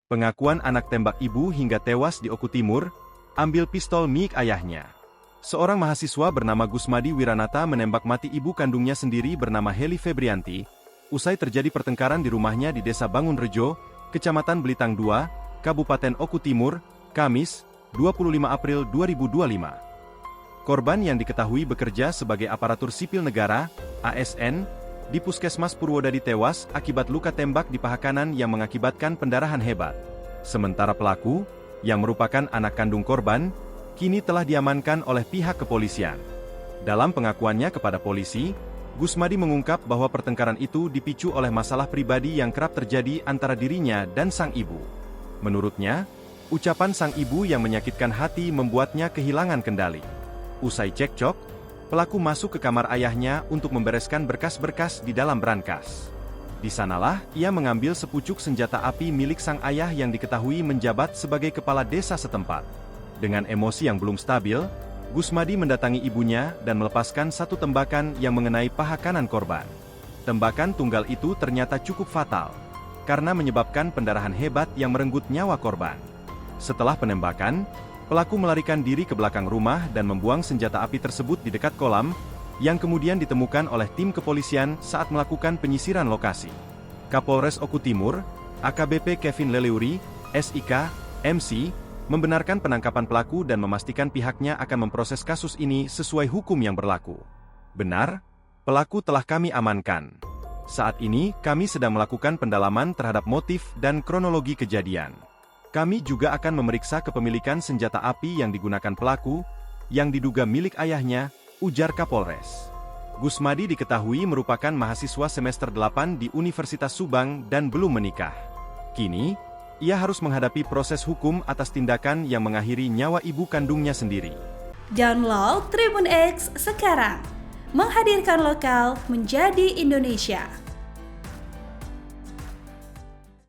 Pengakuan anak tembak ibu hingga tewas di Oku Timur, ambil pistol milik ayahnya. Seorang mahasiswa bernama Gusmadi Wiranata menembak mati ibu kandungnya sendiri bernama Heli Febrianti, usai terjadi pertengkaran di rumahnya di Desa Bangunrejo, Kecamatan Belitang II, Kabupaten Oku Timur, Kamis, 25 April 2025. Korban yang diketahui bekerja sebagai aparatur sipil negara, ASN, di Puskesmas Purwodadi tewas akibat luka tembak di paha kanan yang mengakibatkan pendarahan hebat. Sementara pelaku, yang merupakan anak kandung korban, kini telah diamankan oleh pihak kepolisian. Dalam pengakuannya kepada polisi, Gusmadi mengungkap bahwa pertengkaran itu dipicu oleh masalah pribadi yang kerap terjadi antara dirinya dan sang ibu. Menurutnya, ucapan sang ibu yang menyakitkan hati membuatnya kehilangan kendali. Usai cekcok, pelaku masuk ke kamar ayahnya untuk membereskan berkas-berkas di dalam brankas. Di sanalah ia mengambil sepucuk senjata api milik sang ayah yang diketahui menjabat sebagai kepala desa setempat. Dengan emosi yang belum stabil, Gusmadi mendatangi ibunya dan melepaskan satu tembakan yang mengenai paha kanan korban. Tembakan tunggal itu ternyata cukup fatal, karena menyebabkan pendarahan hebat yang merenggut nyawa korban. Setelah penembakan, pelaku melarikan diri ke belakang rumah dan membuang senjata api tersebut di dekat kolam, yang kemudian ditemukan oleh tim kepolisian saat melakukan penyisiran lokasi. Kapolres Oku Timur, AKBP Kevin Leleuri, SIK, MC, membenarkan penangkapan pelaku dan memastikan pihaknya akan memproses kasus ini sesuai hukum yang berlaku. Benar, pelaku telah kami amankan. Saat ini, kami sedang melakukan pendalaman terhadap motif dan kronologi kejadian. Kami juga akan memeriksa kepemilikan senjata api yang digunakan pelaku, yang diduga milik ayahnya, ujar Kapolres. Gusmadi diketahui merupakan mahasiswa semester 8 di Universitas Subang dan belum menikah. Kini, ia harus menghadapi proses hukum atas tindakan yang mengakhiri nyawa ibu kandungnya sendiri. Download Tribun X sekarang, menghadirkan lokal menjadi Indonesia.